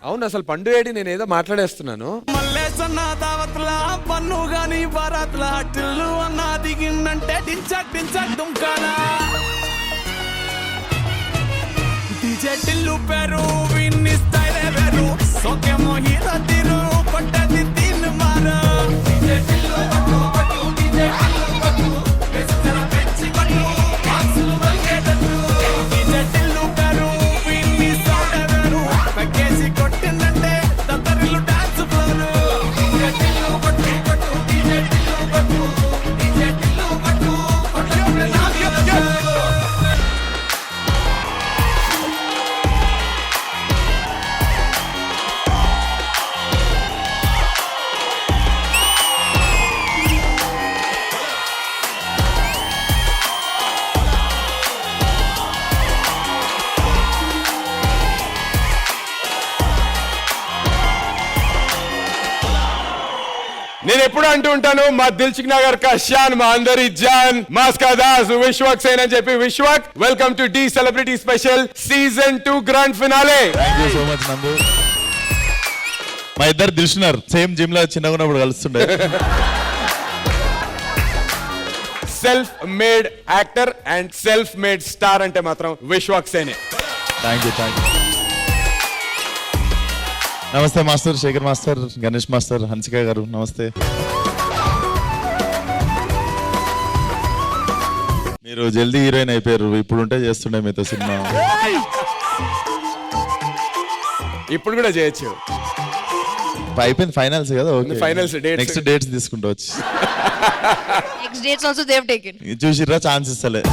అవును, అసలు పండు ఏడి, నేను ఏదో మాట్లాడేస్తున్నాను. మల్లేసన్న దావత్ల పన్ను గాని బారాత్ల టిల్లు అన్న దిగిందంటే డించక్ డించక్ దుంకానా డీజే టిల్లు పేరు విన్ని స్టైల్ వేరు సోకేమో హీరో తీరు పట్టది తీన్ మారు డీజే టిల్లు పట్టు పట్టు డీజే టిల్లు పట్టు వెచ్చర పెంచి పట్టు ఆక్సులు వల్గేటట్టు డీజే టిల్లు పేరు విన్ని సౌండ్ వేరు పక్కేసి కొట్టిందంటే దత్తరిల్లు డాన్స్ ఫ్లోరు డీజే టిల్లు పట్టు పట్టు డీజే టిల్లు పట్టు డీజే టిల్లు పట్టు పట్టు నేను ఎప్పుడు అంటూ ఉంటాను, మా దిల్సుఖ్ నగర్ కా షాన్, మా అందరి జాన్, మాస్కా దాస్, విశ్వక్ సేన్ అని చెప్పి. Vishwak, welcome to the celebrity special season 2 grand finale. Thank you so much Nandu. మా ఇద్దరు దిల్సున్నారు, సేమ్ జిమ్ లో చిన్నగా ఉన్నప్పుడు కలుస్తుండే. Self made actor and self made star అంటే మాత్రం విశ్వక్ సేనే. Thank you. నమస్తే master, Shekhar master, Ganesh master, Hansika garu నమస్తే. మీరు జల్దీ హీరోయిన్ అయిపోయారు, ఇప్పుడుంటే చేస్తుండే మీతో సినిమా. ఇప్పుడు కూడా చేయొచ్చు. అయిపోయింది ఫైనల్స్ కదా, ఓకే. ఫైనల్స్ నెక్స్ట్ డేట్స్ తీసుకుంటూ వచ్చి Next dates also they have taken. చూసిర్రా, ఛాన్స్ ఇస్తలే.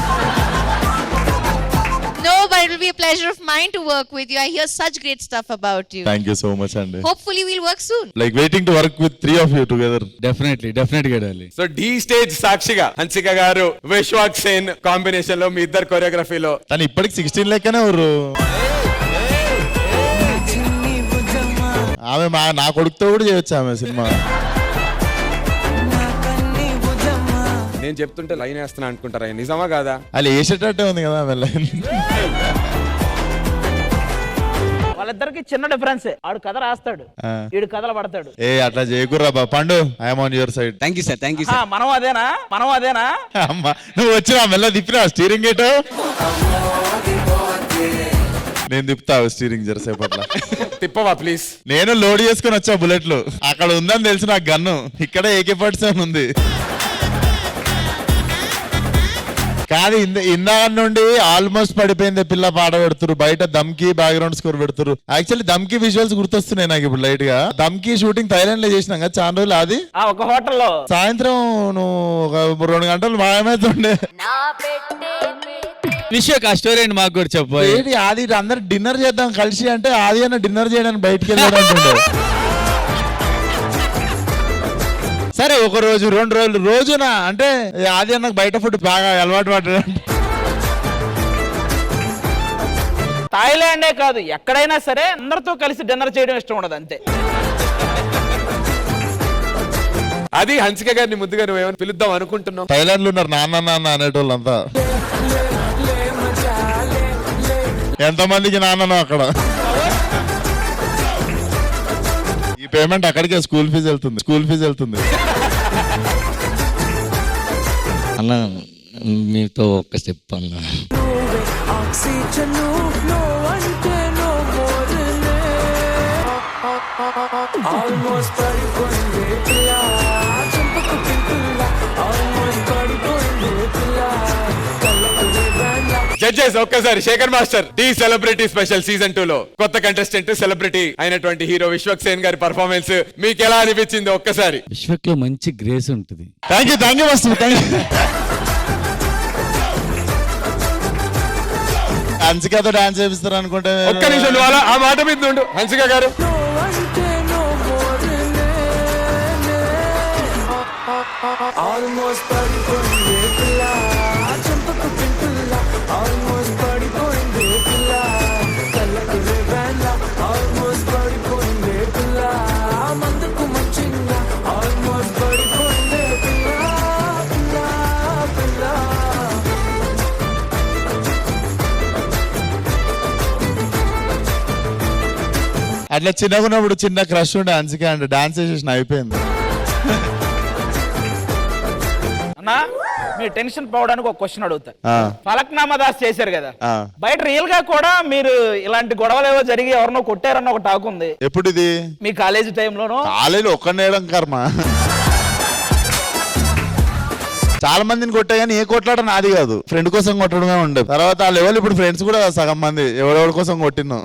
No, but it will be a pleasure of mine to work with you. I hear such great stuff about you. Thank you so much అండి. Hopefully we'll work soon. Like waiting to work with 3 of you together. Definitely Dolly. So the stage సాక్షిగా హన్సిక గారు, Vishwak Sen combination లో మీ ఇద్దరు కొరియోగ్రఫీలో తను ఇప్పటికి 16 లెక్కనే ఊరు. ఆమె నా కొడుకుతో కూడా చేయొచ్చు ఆమె సినిమా. నేను చెప్తుంటే లైన్ వేస్తున్నా అనుకుంటారా, నిజమా కాదా? అది వేసేటట్టే ఉంది కదా ఆమె లైన్. వాళ్ళిద్దరికి చిన్న డిఫరెన్స్, ఆడు కథ రాస్తాడు, వీడు కథలు పడతాడు. ఏ అట్లా చేయకుర్రా బా పండు, I'm on your side. Thank you sir. మనం అదేనా అమ్మా నువ్వు వచ్చినా మెల్ల తిప్పినా స్టీరింగ్ గేట్. నేను తిప్పుతావు స్టీరింగ్ జరసేపట్ల. తిప్పవా ప్లీజ్? నేను లోడ్ చేసుకుని వచ్చా బుల్లెట్లు, అక్కడ ఉందని తెలిసి నాకు గన్ను, ఇక్కడ AK-47 ఉంది. కాదు ఇందాక నుండి ఆల్మోస్ట్ పడిపోయింది పిల్ల పాట పెడుతురు, బయట దమ్కి బ్యాక్గ్రౌండ్ స్కోర్ పెడుతురు. యాక్చువల్లీ దమ్కి విజువల్స్ గుర్తొస్తున్నాయి నాకు ఇప్పుడు లైట్ గా. దమ్కి షూటింగ్ థైలాండ్ లో చేసినాం కదా చాలా రోజులు. అది ఒక హోటల్లో సాయంత్రం నువ్వు ఒక 2 గంటలు మాయమైతుండే. విశ్వక్ ఆ స్టోరీ అండి మాకు కూడా చెప్పు. ఏంటి ఆది అందరు డిన్నర్ చేద్దాం కలిసి అంటే ఆది అన్న డిన్నర్ చేయడానికి బయటకు వెళ్ళాడు అంటుండే. సరే ఒక రోజు 2 రోజులు రోజున అంటే ఆది అన్నకు బయట ఫుడ్ బాగా అలవాటు పడ్డాడు. థాయిలాండే కాదు ఎక్కడైనా సరే అందరితో కలిసి డిన్నర్ చేయడం ఇష్టం ఉండదు, అంతే. అది హన్సిక గారిని ముద్దుగా నువ్వేమని పిలుద్దాం అనుకుంటున్నావు? థైలాండ్ లో ఉన్నారు నాన్న అనేటోళ్ళంతా. ఎంతమందికి నాన్నను అక్కడ. ఈ పేమెంట్ అక్కడికే స్కూల్ ఫీజు వెళ్తుంది. అన్న మీతో ఒక్క స్టెప్ అన్న. జడ్జెస్ ఒక్కసారి Shekhar master, D celebrity special season 2 లో కొత్త కంటెస్టెంట్ సెలబ్రిటీ అయినటువంటి హీరో విశ్వక్ సేన్ గారి పర్ఫార్మెన్స్ మీకు ఎలా అనిపించింది ఒక్కసారి? విశ్వక్ లో మంచి గ్రేస్ ఉంటుంది. Thank you master, thank you. హన్సికతో డాన్స్ చేపిస్తారు అనుకుంటే. ఒక్క నిమిషం నువ్వు అలా ఆ మాట మీద ఉండు హన్సిక గారు. ఆ అట్లా చిన్నగా ఉన్నప్పుడు చిన్న క్రష్ ఉండే హన్సిక అంటే డాన్స్ చేసేసిన అయిపోయింది. అన్నా మీ టెన్షన్ పోవడానికి ఒక క్వశ్చన్ అడుగుతా. ఆ. ఫలక్నామా దాస్ చేశారు కదా, ఆ. బయట రియల్ గా కూడా మీరు ఇలాంటి గొడవలు ఏవో జరిగి ఎవరినో కొట్టారన్న ఒక టాక్ ఉంది. ఎప్పుడు ఇది? మీ కాలేజీ టైంలోనూ కాలేజీలో ఒక్కనేయడం కర్మ. చాలా మందిని కొట్టే కానీ ఏ కొట్లాడడం నాది కాదు, ఫ్రెండ్ కోసం కొట్టడమే ఉండదు. తర్వాత ఆ లెవెల్ ఇప్పుడు ఫ్రెండ్స్ కూడా సగం మంది ఎవరెవరి కోసం కొట్టినాం.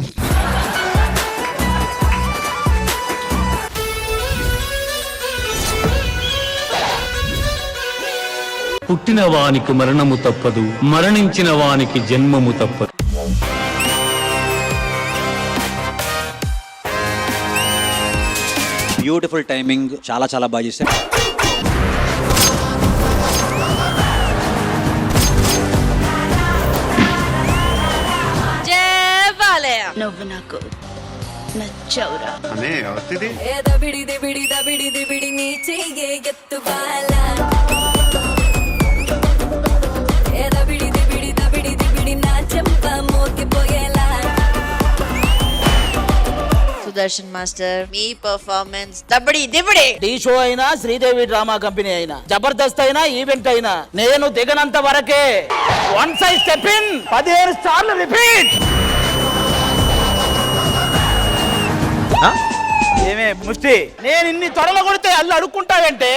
పుట్టిన వానికి మరణము తప్పదు, మరణించిన వానికి జన్మము తప్పదు. బ్యూటిఫుల్ టైమింగ్, చాలా చాలా బాగా చేశారు. జయవాలయ. నువ్వు నాకు నచ్చవురా. దబిడి దిబిడి దబిడి దిబిడి నీ చెయ్యే ఎత్తు బాల దబిడి దిబిడి దబిడి దిబిడి నా చెంప మోగిపోయేలా. సుదర్శన్ మాస్టర్, మీ పర్ఫార్మెన్స్ దబడి దిబడి. టీ షో అయినా, శ్రీదేవి డ్రామా కంపెనీ అయినా, జబర్దస్త్ అయినా, ఈవెంట్ అయినా, నేను దిగనంత వరకే. వన్స్ ఐ స్టెప్ ఇన్ 15 సార్లు రిపీట్. ఏమే ముష్టి, నేను ఇన్ని త్వరలో కొడితే అల్లు అడుక్కుంటావంటే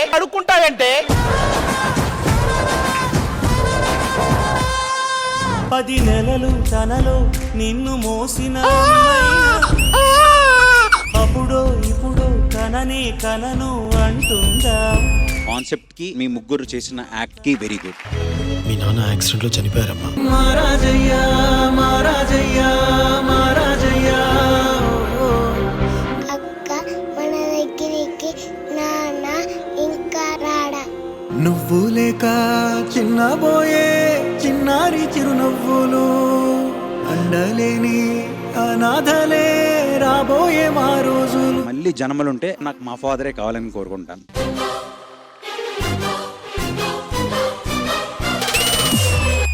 10 నెలలు తనలో నిన్ను మోసిన అప్పుడో ఇప్పుడో కననే కనను అంటుందా. కాన్సెప్ట్ కి మీ ముగ్గురు చేసిన యాక్ట్ కి వెరీ గుడ్. మీ నాన్న యాక్సిడెంట్ లో చనిపోయారమ్మా. మహారాజయ్యా మహారాజయ్యా మహారాజయ్యా. అక్క మన దగ్గరికి నాన్న ఇంకా రాడా. నువ్వు లేక చిన్నబోయే చిన్నారి చిరునవ్వులు, అండలేని అనాథలే రాబోయే మా రోజులు. మళ్ళీ జన్మలుంటే నాకు మా ఫాదరే కావాలని కోరుకుంటాను.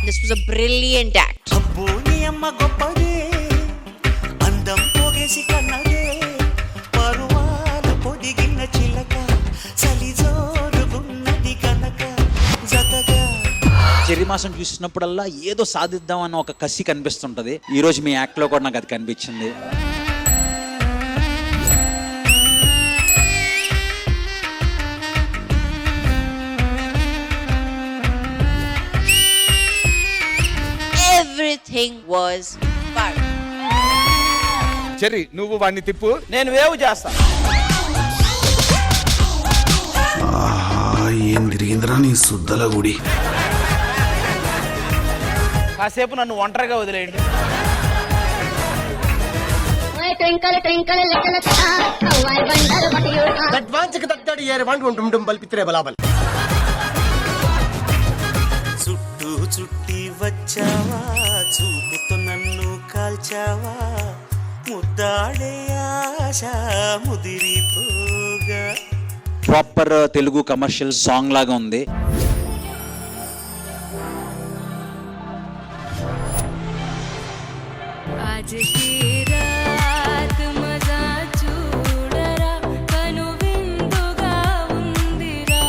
This was a brilliant act. అబ్బో నీ అమ్మ గొప్పదే, అందం పోగేసి కన్నదే, పరువాల పొదిగిన చిలక, చలి జోరుగున్నది కనుక జతగా. చెర్రీ మాసం చూసినప్పుడల్లా ఏదో సాధిద్దాం అన్న ఒక కసి కనిపిస్తుంటది. ఈ రోజు మీ యాక్ట్ లో కూడా నాకు అది కనిపించింది. Everything was fun. చెర్రీ, నువ్వు వాడిని తిప్పు. నేను వేవ్ చేస్తా. ఏం తిరిగిందిరా నీ సుద్దల గుడి. కాసేపు నన్ను ఒంటరిగా వదిలేయండి. చుట్టూ చుట్టి వచ్చావా, చూపుతో నన్ను కాల్చావా, ముద్దాడే ఆశ ముదిరిపోగా. ప్రాపర్ తెలుగు కమర్షియల్ సాంగ్ లాగా ఉంది. आज की रात मजा చూడరా కను విందుగా ఉందిరా.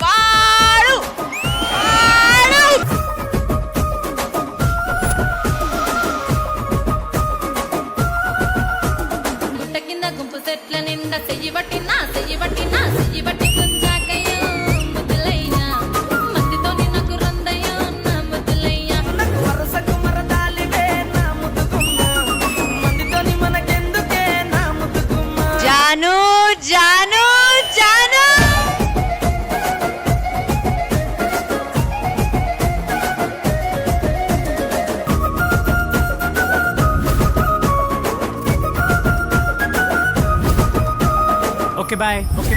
పాడు గుట్ట కింద గుంపు సెట్ల నిండా చెయ్యి పట్టినా చెయ్యి పట్టినా చెయ్యి పట్టి గుంజాకయ్యో ముద్దులయ్యా. మత్తితో నాకు రందయ్యో నా ముద్దులయ్యా. వరసకు మరదాలివే నా ముద్దుకుమ్మ, మందితోని మనకెందుకే నా ముద్దుకుమ్మ. జాను జాను జాను. Okay bye. ఓకే